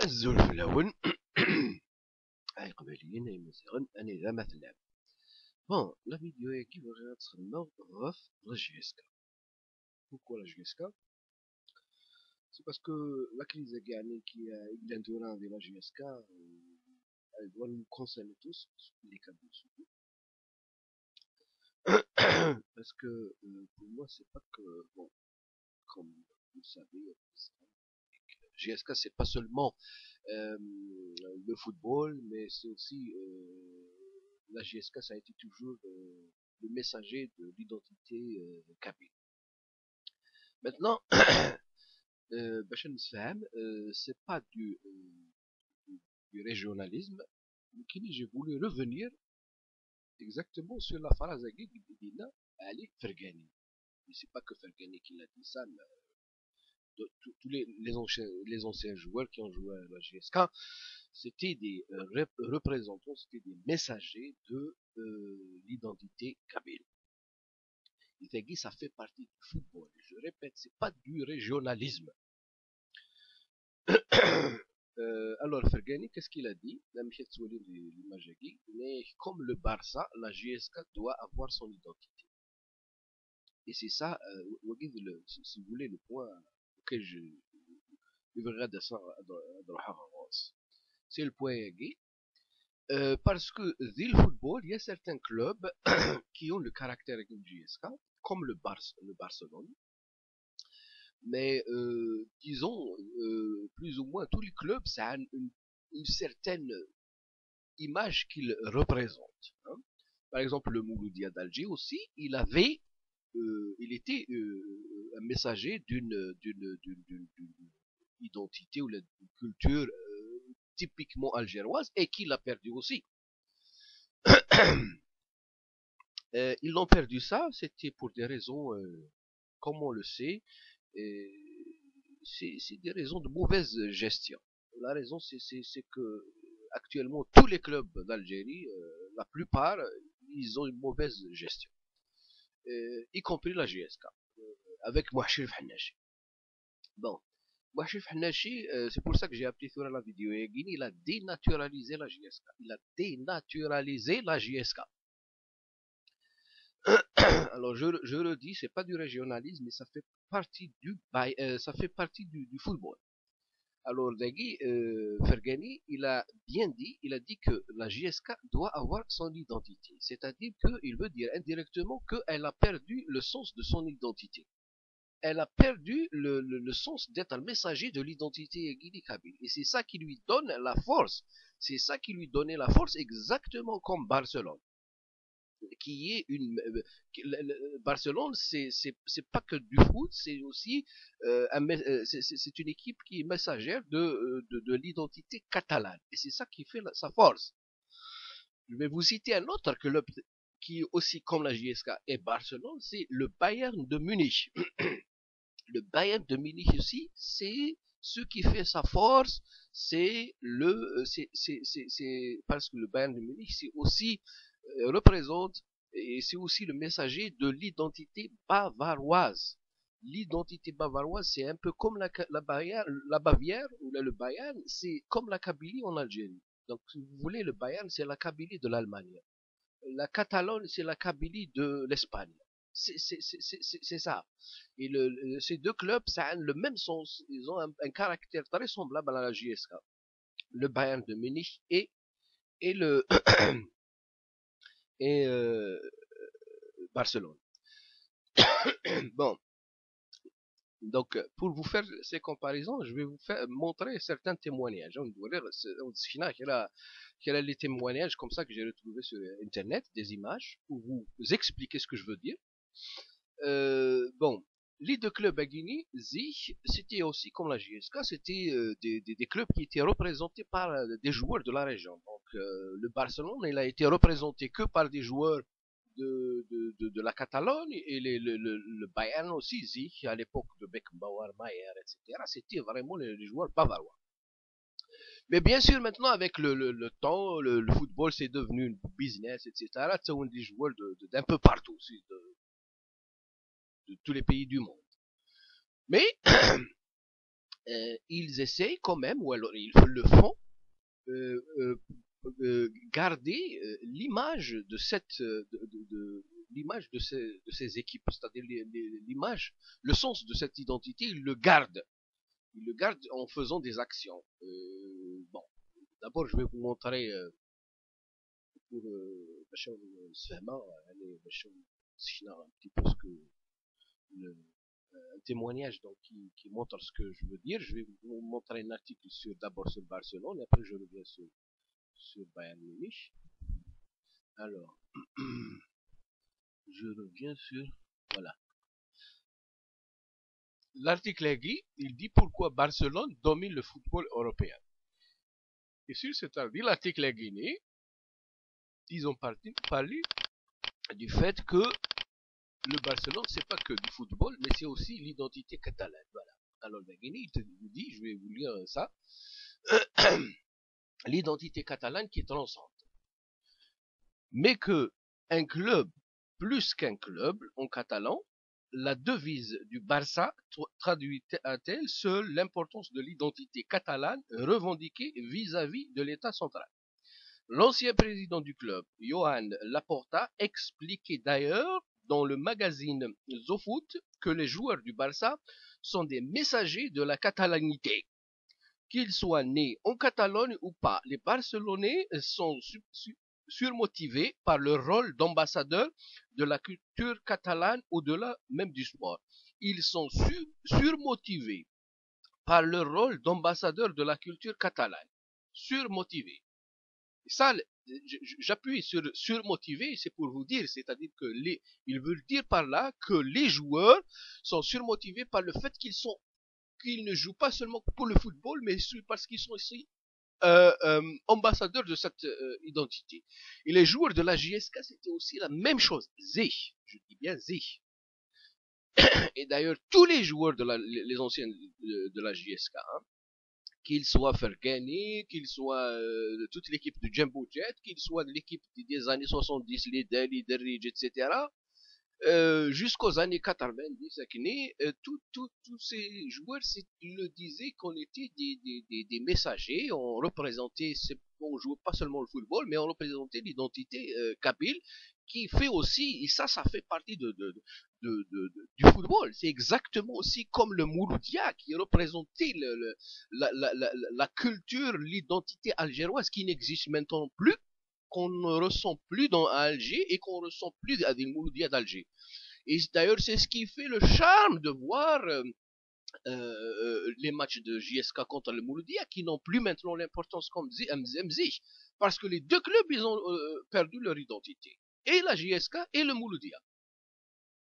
الزول الأول هاي قباليين هاي مثلا أنا ذا مثلا بون لا فيديو هاكي بغينا نتخدمو غف لا جي اس كا. بوكو لا جي اس كا سي باسكو لا كريز كاع كي اغلانتوران ديال لا جي اس كا elle doit nous concerner tous les cadres surtout parce que pour moi c'est pas que bon comme vous le savez GSK c'est pas seulement euh, le football, mais c'est aussi la GSK, ça a été toujours le messager de l'identité kabyle. Maintenant, Bachar Nisfaham, c'est pas du régionalisme, mais j'ai voulu revenir exactement sur la phrase de Bidina Ali Fergani. Mais c'est pas que Fergani qui l'a dit ça, mais tous les anciens joueurs qui ont joué à la GSK, c'était des représentants, c'était des messagers de l'identité kabyle. Ithagi, ça fait partie du football. Je répète, c'est pas du régionalisme. Alors, Fergani, qu'est-ce qu'il a dit? Mais comme le Barça, la GSK doit avoir son identité. Et c'est ça, si vous voulez, le point auquel je devrais descendre à c'est le point gay. Parce que dès le football, il y a certains clubs qui ont le caractère du GSK, comme le Barcelone. Mais disons, plus ou moins tous les clubs, ça a une certaine image qu'ils représentent. Hein. Par exemple, le Mouloudia d'Alger aussi, il était un messager d'une identité ou d'une culture typiquement algéroise et qu'il a perdu aussi. Ils l'ont perdu ça, c'était pour des raisons, comme on le sait, c'est des raisons de mauvaise gestion. La raison, c'est que actuellement tous les clubs d'Algérie, la plupart, ils ont une mauvaise gestion, y compris la GSK, avec Mouachir Hannachi. Bon, Mouachir Hannachi, c'est pour ça que j'ai appelé sur la vidéo, il a dénaturalisé la GSK. Il a dénaturalisé la GSK. Alors je le dis, c'est pas du régionalisme, mais ça fait partie du football. Alors Dagui Fergani, il a bien dit, il a dit que la JSK doit avoir son identité. C'est-à-dire qu'il veut dire indirectement qu'elle a perdu le sens de son identité. Elle a perdu le sens d'être un messager de l'identité guinée-kabyle. Et c'est ça qui lui donne la force. C'est ça qui lui donnait la force exactement comme Barcelone. Qui est Barcelone, c'est pas que du foot, c'est aussi c'est une équipe qui est messagère de l'identité catalane et c'est ça qui fait sa force. Je vais vous citer un autre club qui est aussi comme la JSK et Barcelone, c'est le Bayern de Munich. Le Bayern de Munich aussi, c'est ce qui fait sa force, c'est parce que le Bayern de Munich, c'est aussi représente et c'est aussi le messager de l'identité bavaroise. L'identité bavaroise, c'est un peu comme la Bavière ou le Bayern, c'est comme la Kabylie en Algérie. Donc, si vous voulez, le Bayern, c'est la Kabylie de l'Allemagne. La Catalogne, c'est la Kabylie de l'Espagne. C'est ça. Et ces deux clubs, ça a le même sens. Ils ont un caractère très semblable à la JSK. Le Bayern de Munich et le et Barcelone. Bon, donc pour vous faire ces comparaisons, je vais vous faire montrer certains témoignages. On dirait quel est les témoignages comme ça que j'ai retrouvé sur internet, des images pour vous expliquer ce que je veux dire. Bon, les deux clubs à Guinée, c'était aussi comme la JSK, c'était des clubs qui étaient représentés par des joueurs de la région. Donc le Barcelone, il a été représenté que par des joueurs de la Catalogne et le Bayern aussi, à l'époque de Beckenbauer, Mayer, etc. C'était vraiment les joueurs bavarois. Mais bien sûr, maintenant, avec le temps, le football, c'est devenu une business, etc. C'est des joueurs d'un peu partout, de tous les pays du monde. Mais ils essayent quand même, ou alors ils le font, euh, euh, garder l'image de cette l'image de ces équipes, c'est-à-dire l'image, le sens de cette identité, ils le gardent en faisant des actions. Bon, d'abord je vais vous montrer pour باش نفهمها يعني باش نسينا un petit peu ce que le, un témoignage donc qui montre ce que je veux dire. Je vais vous montrer un article sur d'abord sur Barcelone et après je reviens sur Bayern Munich. Alors, je reviens sur voilà. L'article est dit, il dit pourquoi Barcelone domine le football européen. Et sur cet article est guiné, ils ont parlé du fait que le Barcelone, c'est pas que du football, mais c'est aussi l'identité catalane. Voilà. Alors, Guinée, il te dit, je vais vous lire ça, l'identité catalane qui est transcende. Mais que un club, plus qu'un club en catalan, la devise du Barça traduit-elle seule l'importance de l'identité catalane revendiquée vis-à-vis de l'État central. L'ancien président du club, Joan Laporta, expliquait d'ailleurs dans le magazine ZoFoot que les joueurs du Barça sont des messagers de la catalanité. Qu'ils soient nés en Catalogne ou pas, les Barcelonais sont surmotivés par leur rôle d'ambassadeur de la culture catalane au-delà même du sport. Ils sont surmotivés par leur rôle d'ambassadeur de la culture catalane. Surmotivés. Ça, j'appuie sur surmotivé, c'est pour vous dire, c'est-à-dire que ils veulent dire par là que les joueurs sont surmotivés par le fait qu'ils ne jouent pas seulement pour le football, mais parce qu'ils sont aussi ambassadeurs de cette identité. Et les joueurs de la JSK, c'était aussi la même chose. Zich, je dis bien Zich. Et d'ailleurs, tous les joueurs les anciens de la JSK, hein, qu'il soit Fergani, qu'il soit toute l'équipe de Jumbo Jet, qu'il soit de l'équipe des années 70, les Dali, Derridge, etc., jusqu'aux années 90, tous ces joueurs le disaient qu'on était des messagers, on représentait, on jouait pas seulement le football, mais on représentait l'identité kabyle, qui fait aussi, et ça fait partie du football. C'est exactement aussi comme le Mouloudia, qui représentait la culture, l'identité algéroise, qui n'existe maintenant plus, qu'on ne ressent plus dans Alger et qu'on ne ressent plus à des Mouloudia d'Alger. Et d'ailleurs, c'est ce qui fait le charme de voir les matchs de JSK contre le Mouloudia, qui n'ont plus maintenant l'importance comme Mzemzi, parce que les deux clubs, ils ont perdu leur identité. Et la JSK et le Mouloudia.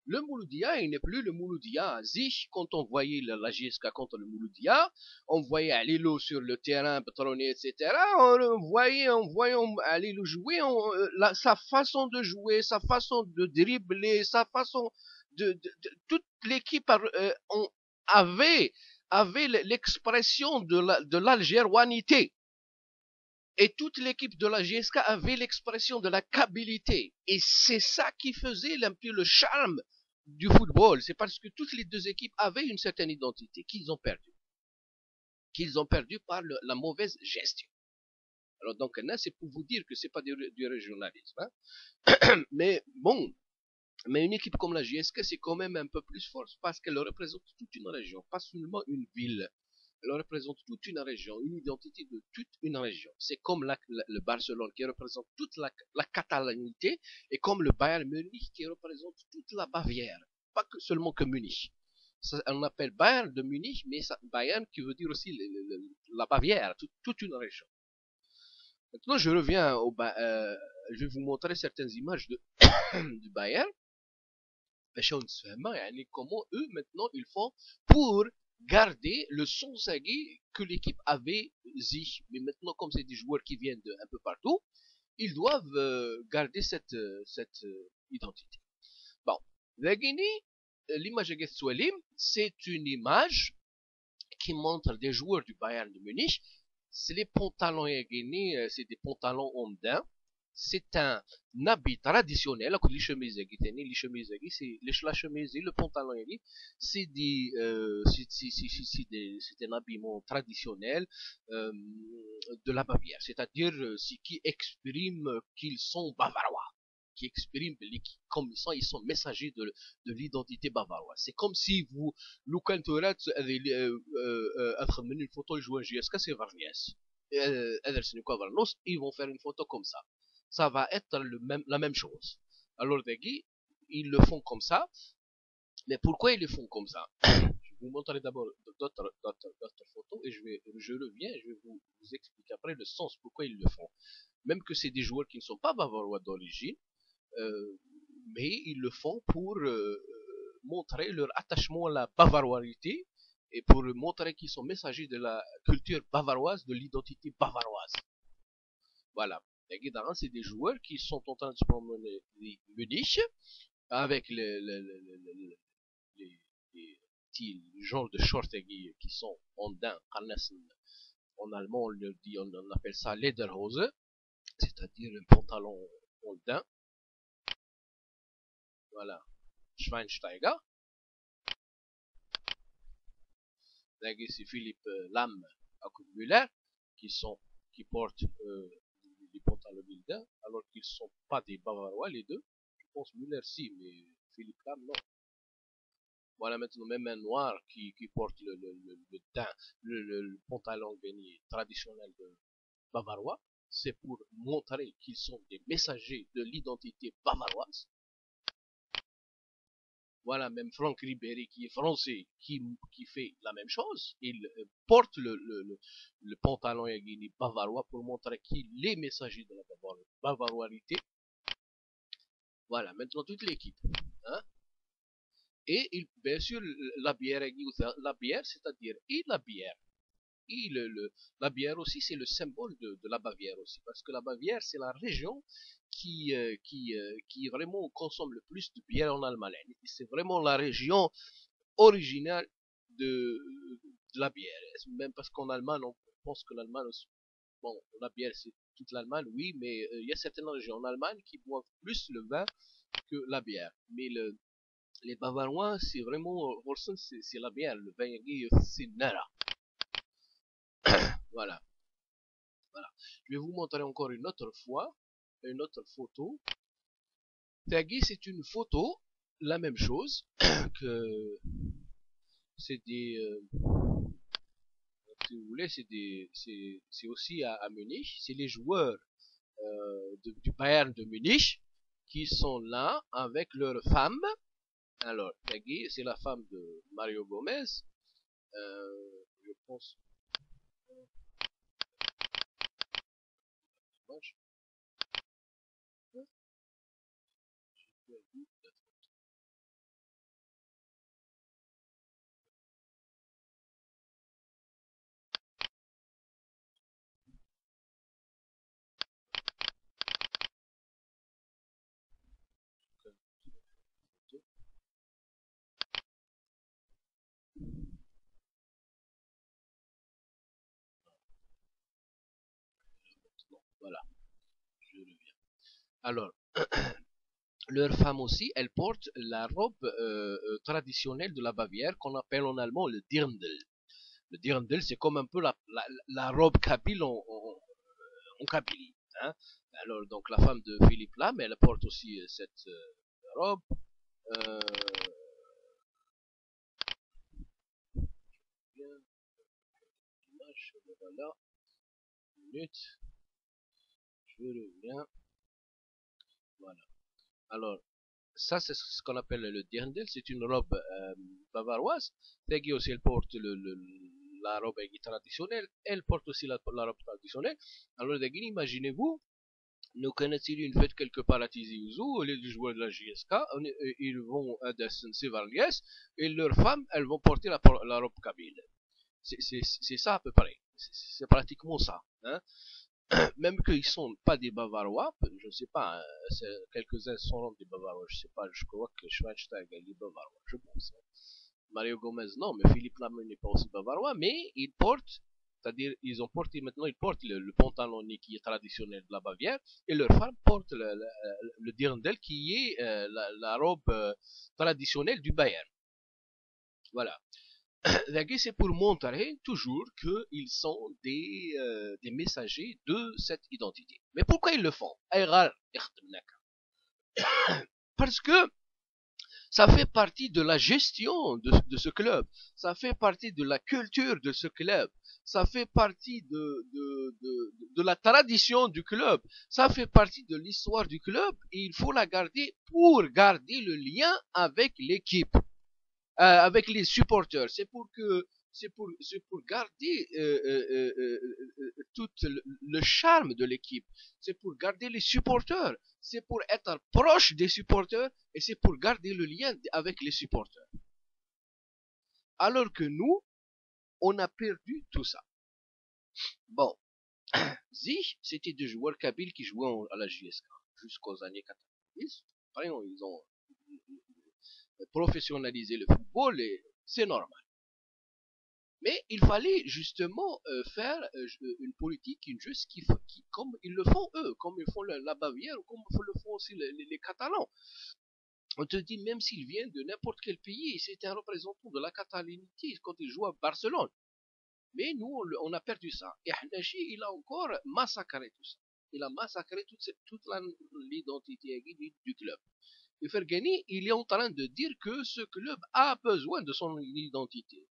Le Mouloudia, il n'est plus le Mouloudia. Zich, quand on voyait la JSK contre le Mouloudia, on voyait Alilo sur le terrain, patronné, etc. On voyait Alilo jouer, sa façon de jouer, sa façon de dribbler, sa façon toute l'équipe avait l'expression de l'algéroinité. Et toute l'équipe de la JSK avait l'expression de la kabilité. Et c'est ça qui faisait un peu le charme du football. C'est parce que toutes les deux équipes avaient une certaine identité qu'ils ont perdue. Qu'ils ont perdue par la mauvaise gestion. Alors donc là, c'est pour vous dire que c'est pas du régionalisme. Hein. Mais bon, mais une équipe comme la JSK, c'est quand même un peu plus fort parce qu'elle représente toute une région, pas seulement une ville. Elle représente toute une région, une identité de toute une région. C'est comme le Barcelone qui représente toute la catalanité et comme le Bayern Munich qui représente toute la Bavière, pas que seulement que Munich. Ça, on appelle Bayern de Munich, mais Bayern qui veut dire aussi la Bavière, toute une région. Maintenant, je reviens je vais vous montrer certaines images du Bayern. Comment eux maintenant ils font pour garder le son sagui que l'équipe avait Zich. Mais maintenant, comme c'est des joueurs qui viennent de un peu partout, ils doivent garder cette identité. Bon, la Guinée, l'image de Swellim, c'est une image qui montre des joueurs du Bayern de Munich. C'est les pantalons guinéens, c'est des pantalons ondins. c'est un habit traditionnel. À côté les chemises, la chemise, le pantalon, c'est un habillement traditionnel euh, de la Bavière. C'est-à-dire, qui exprime qu'ils sont bavarois, qui expriment comme ils sont messagers de l'identité bavaroise. C'est comme si vous, لو كان تورات une photo jouer JSK, c'est Varnies. Ils vont faire une photo comme ça va être la même chose. Alors, ils le font comme ça, mais pourquoi ils le font comme ça? Je vais vous montrer d'abord d'autres photos et je reviens et je vais vous expliquer après le sens pourquoi ils le font. Même que c'est des joueurs qui ne sont pas bavarois d'origine, euh, mais ils le font pour montrer leur attachement à la bavaroisité et pour montrer qu'ils sont messagers de la culture bavaroise, de l'identité bavaroise. Voilà. Les Guédarans, c'est des joueurs qui sont en train de se promener Munich avec les petits genres de shorts qui sont en daim, en allemand on appelle ça Lederhose, c'est-à-dire un pantalon en daim. Voilà. Schweinsteiger. C'est Philippe Lam à Müller qui portent des pantalons Bilda, alors qu'ils ne sont pas des Bavarois, les deux. Je pense Müller si, mais Philippe Lam non. Voilà maintenant même un noir qui porte le pantalon béni traditionnel de bavarois. C'est pour montrer qu'ils sont des messagers de l'identité bavaroise. Voilà, même Franck Ribéry, qui est français, qui fait la même chose. Il porte le pantalon guiné bavarois pour montrer qu'il est messager de la bavaroisité. Voilà, maintenant toute l'équipe. Hein? Et bien sûr, la bière, c'est-à-dire, et la bière. Et la bière aussi, c'est le symbole de la Bavière aussi. Parce que la Bavière, c'est la région qui vraiment consomme le plus de bière en Allemagne. C'est vraiment la région originale de la bière. Même parce qu'en Allemagne, on pense que l'Allemagne, bon, la bière, c'est toute l'Allemagne, oui, mais il y a certaines régions en Allemagne qui boivent plus le vin que la bière. Mais les Bavarois, c'est vraiment, c'est la bière. Le vin, c'est Nara. Voilà. Voilà. Je vais vous montrer encore une autre fois, une autre photo. Tagui, c'est une photo, la même chose, que c'est des, si vous voulez, c'est aussi à Munich, c'est les joueurs du Bayern de Munich qui sont là avec leur femme. Alors, Tagui, c'est la femme de Mario Gomez, je pense. Voilà, je reviens. Alors, leur femme aussi, elle porte la robe traditionnelle de la Bavière qu'on appelle en allemand le Dirndl. Le Dirndl, c'est comme un peu la robe kabyle en Kabylie. Hein. Alors, donc, la femme de Philippe Lam, elle porte aussi cette robe. Euh, voilà, une minute, je reviens. Voilà. Alors, ça, c'est ce qu'on appelle le dirndl. C'est une robe bavaroise. Tegui aussi, elle porte la robe traditionnelle. Elle porte aussi la robe traditionnelle. Alors, Tegui, imaginez-vous, nous connaissons une fête quelque part à Tizi Ouzou, les joueurs de la JSK, ils vont à Dessen Sevarlies, et leurs femmes, elles vont porter la robe kabyle. C'est ça à peu près. C'est pratiquement ça. Hein. Même qu'ils sont pas des Bavarois, je ne sais pas, quelques-uns sont des Bavarois, je sais pas, je crois que Schweinsteiger est Bavarois, je pense. Mario Gomez non, mais Philippe Lam n'est pas aussi Bavarois, mais il porte C'est-à-dire, ils portent le pantalon qui est traditionnel de la Bavière, et leurs femmes portent le dirndl qui est la robe traditionnelle du Bayern. Voilà. C'est pour montrer toujours qu'ils sont des messagers de cette identité. Mais pourquoi ils le font? Parce que ça fait partie de la gestion de ce club. Ça fait partie de la culture de ce club. Ça fait partie de la tradition du club. Ça fait partie de l'histoire du club et il faut la garder pour garder le lien avec l'équipe, avec les supporters. C'est pour garder tout le charme de l'équipe. C'est pour garder les supporters. C'est pour être proche des supporters et c'est pour garder le lien avec les supporters. Alors que nous, on a perdu tout ça. Bon, Zich, c'était des joueurs kabyles qui jouaient à la JSK jusqu'aux années 90. Après, ils ont professionnalisé le football et c'est normal. Mais il fallait justement faire une politique, une juste comme ils le font eux, comme ils font la Bavière, comme le font aussi les Catalans. On te dit, même s'ils viennent de n'importe quel pays, c'est un représentant de la catalanité quand ils jouent à Barcelone. Mais nous, on a perdu ça. Et Hnachi, il a encore massacré tout ça. Il a massacré toute l'identité du club. Et Fergani, il est en train de dire que ce club a besoin de son identité.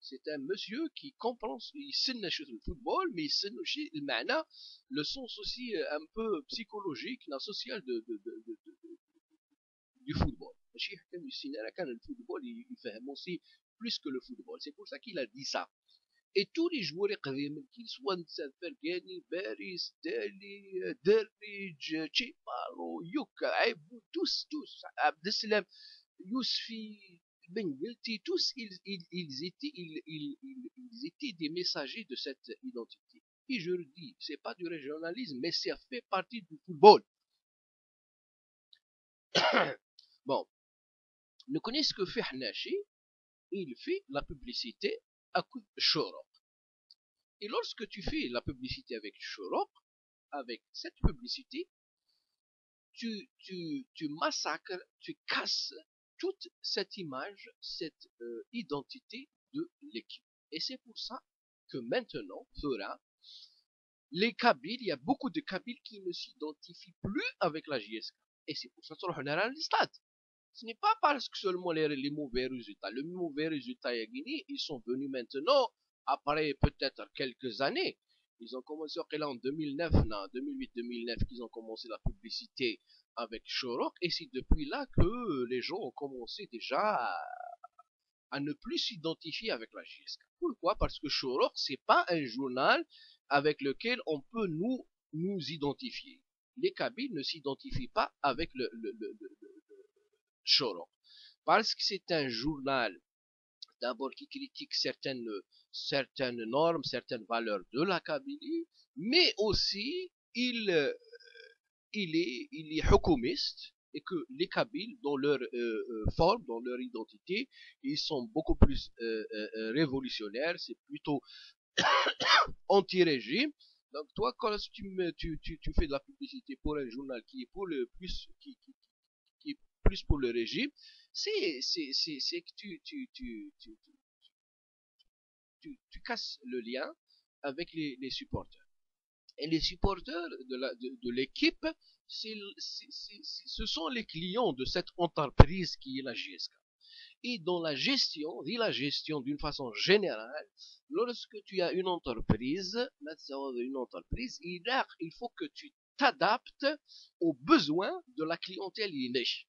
C'est un monsieur qui comprend, il sait le football, mais il sait aussi le sens aussi un peu psychologique, social du football. Le football, il fait aussi plus que le football. C'est pour ça qu'il a dit ça. Et tous les joueurs qu'ils soient Fergani, Beris, Deli, Derridge, Chipalo, Yuka, tous, Abdeslam, Yousfi, Ben Gilti, tous, ils étaient des messagers de cette identité. Et je le dis, c'est pas du régionalisme, mais ça fait partie du football. Bon, nous connaissons ce que fait Hnachi, il fait la publicité à coup de Shorok. Et lorsque tu fais la publicité avec Shorok, avec cette publicité, tu massacres, tu casses toute cette image, cette identité de l'équipe. Et c'est pour ça que maintenant, les Kabyles, il y a beaucoup de Kabyles qui ne s'identifient plus avec la JSK. Et c'est pour ça qu'on a dans les stades. Ce n'est pas parce que seulement les mauvais résultats. Les mauvais résultats à Guinée, ils sont venus maintenant, après peut-être quelques années. Ils ont commencé en 2009, 2008-2009, qu'ils ont commencé la publicité avec Shorok. Et c'est depuis là que les gens ont commencé déjà à ne plus s'identifier avec la JSK. Pourquoi? Parce que Shorok, c'est pas un journal avec lequel on peut nous identifier. Les Kabyles ne s'identifient pas avec le Shorok. Parce que c'est un journal, d'abord, qui critique certaines normes, certaines valeurs de la Kabylie, mais aussi il est hukumiste, et que les Kabyles, dans leur forme, dans leur identité, ils sont beaucoup plus révolutionnaires, c'est plutôt anti-régime. Donc toi, quand tu fais de la publicité pour un journal qui est pour le plus, qui est plus pour le régime, c'est que tu casses le lien avec les supporters. Et les supporters de l'équipe, ce sont les clients de cette entreprise qui est la JSK. Et dans la gestion, d'une façon générale, lorsque tu as une entreprise, il faut que tu t'adaptes aux besoins de la clientèle inèche.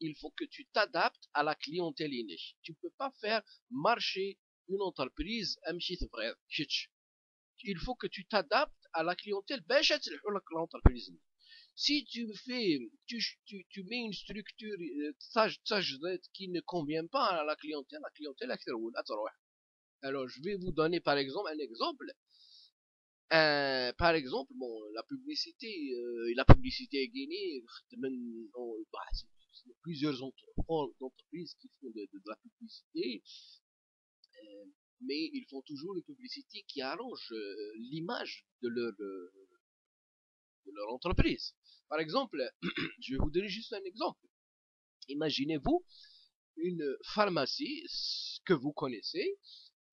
Il faut que tu t'adaptes à la clientèle inèche. Tu ne peux pas faire marcher une entreprise il faut que tu t'adaptes à la clientèle l'entreprise. Si tu mets une structure qui ne convient pas à la clientèle alors je vais vous donner par exemple un exemple. Par exemple, bon, la publicité Guinée, plusieurs entreprises qui font de la publicité. mais ils font toujours une publicité qui arrange l'image de leur entreprise. Par exemple, je vais vous donner juste un exemple. Imaginez-vous une pharmacie que vous connaissez.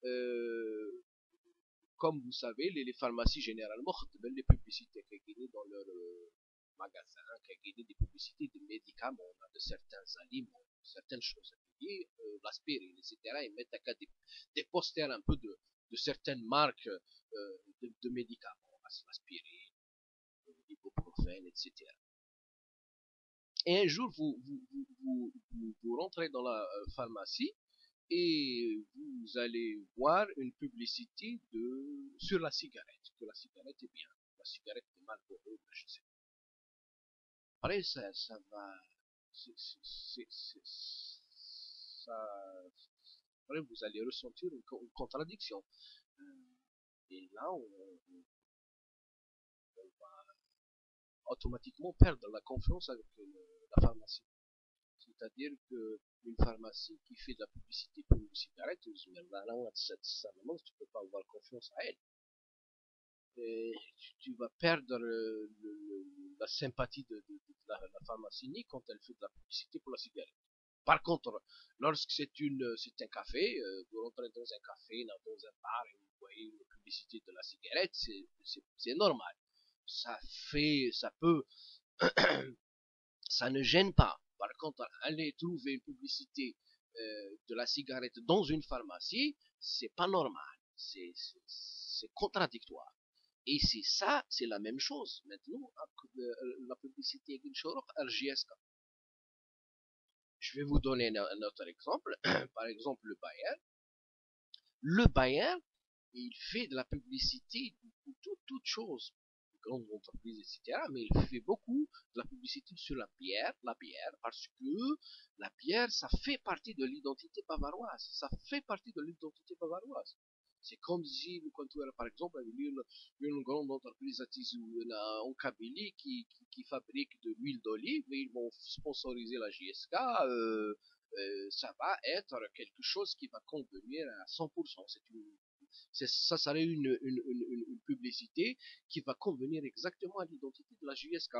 euh, Comme vous savez, les pharmacies généralement ont des publicités qui sont dans leur magasin, qui ont des publicités de médicaments, de certains aliments, de certaines choses à payer, l'aspirine, etc. Ils mettent des posters un peu de certaines marques de médicaments, l'aspirine, l'ibuprofène, etc. Et un jour, vous rentrez dans la pharmacie et vous allez voir une publicité sur la cigarette, que la cigarette est bien, la cigarette est Marlboro, je sais pas. Après, ça va, ça, après, vous allez ressentir une contradiction. Euh, Et là, on va automatiquement perdre la confiance avec la pharmacie. C'est-à-dire qu'une pharmacie qui fait de la publicité pour une cigarette, tu peux pas avoir confiance à elle. Et tu vas perdre la sympathie de la pharmacie quand elle fait de la publicité pour la cigarette. Par contre, lorsque c'est un café, vous rentrez dans un café, dans un bar, et vous voyez une publicité de la cigarette, c'est normal. Ça peut, ça ne gêne pas. Par contre, aller trouver une publicité de la cigarette dans une pharmacie, c'est pas normal. C'est contradictoire. Et c'est ça, c'est la même chose. Maintenant, la publicité RGSK. Je vais vous donner un autre exemple. Par exemple, le Bayern. Le Bayern, il fait de la publicité pour toute chose, grandes entreprises, etc. Mais il fait beaucoup de la publicité sur la bière, parce que la bière, ça fait partie de l'identité bavaroise. Ça fait partie de l'identité bavaroise. C'est comme si, quand par exemple, une grande entreprise en Kabylie qui fabrique de l'huile d'olive, et ils vont sponsoriser la JSK, ça va être quelque chose qui va convenir à 100%. Ça serait une publicité qui va convenir exactement à l'identité de la JSK.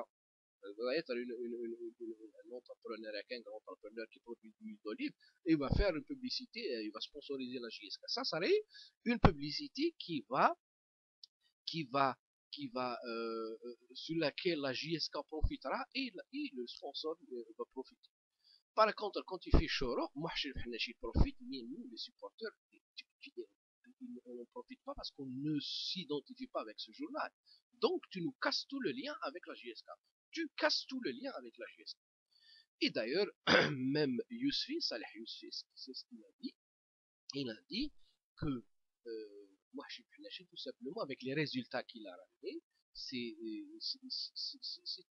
Ça va être un entrepreneur, un grand entrepreneur qui produit de l'huile d'olive, et il va faire une publicité, il va sponsoriser la JSK. Ça serait une publicité qui va, sur laquelle la JSK profitera et le sponsor va profiter. Par contre, quand il fait Choro, moi je profite, mais nous, les supporters, on n'en profite pas parce qu'on ne s'identifie pas avec ce journal. Donc, tu nous casses tout le lien avec la JSK. Tu casses tout le lien avec la JSK. Et d'ailleurs, même Yousfi, Saleh Yousfi, c'est ce qu'il a dit. Il a dit que moi je suis tout simplement avec les résultats qu'il a ramenés, c'est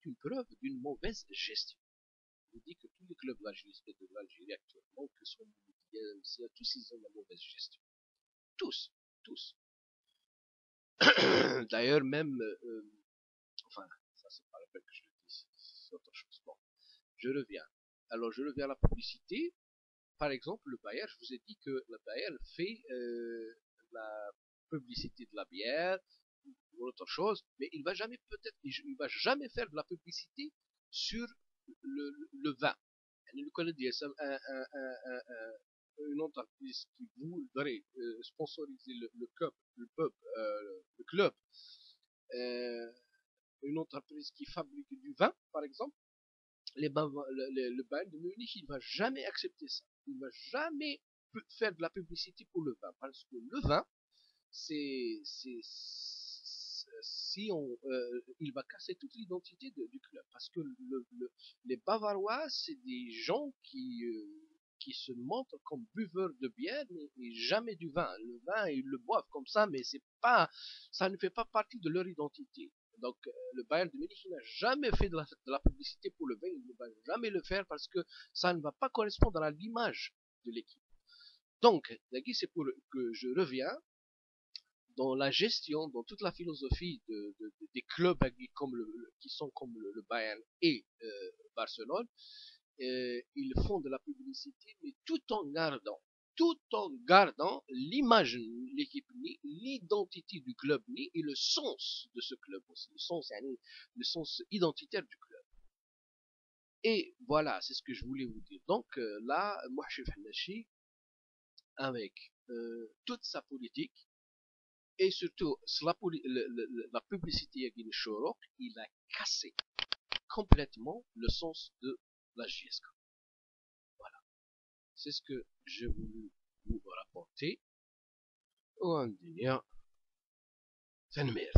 une preuve d'une mauvaise gestion. Il dit que tous les clubs de l'Algérie actuellement, que sont tous ils ont la mauvaise gestion. Tous, tous. D'ailleurs, même, enfin, ça c'est pas la peine que je le dise, c'est autre chose. Bon, je reviens. Alors, je reviens à la publicité. Par exemple, le Bayern, je vous ai dit que le Bayern fait la publicité de la bière ou autre chose, mais il va jamais faire de la publicité sur le vin. Le connaît une entreprise qui voudrait sponsoriser le club, euh, une entreprise qui fabrique du vin, par exemple, le Bayern de Munich, il va jamais accepter ça. Il va jamais faire de la publicité pour le vin, parce que le vin, si il va casser toute l'identité du club, parce que les Bavarois, c'est des gens qui se montrent comme buveurs de bière, mais jamais du vin. Le vin, ils le boivent comme ça, mais ça ne fait pas partie de leur identité. Donc, le Bayern de Munich n'a jamais fait de la publicité pour le vin, il ne va jamais le faire parce que ça ne va pas correspondre à l'image de l'équipe. Donc, c'est pour que je reviens dans la gestion, dans toute la philosophie des clubs qui sont comme le Bayern et Barcelone. Ils font de la publicité, mais tout en gardant tout en gardant l'image de l'équipe, l'identité du club, et le sens de ce club aussi, le sens identitaire du club. Et voilà, c'est ce que je voulais vous dire. Donc là, Mouhchef Hannachi, avec toute sa politique, et surtout la publicité avec le Shorok, il a cassé complètement le sens de la JSK. Voilà, c'est ce que j'ai voulu vous rapporter. وعندنا تنمير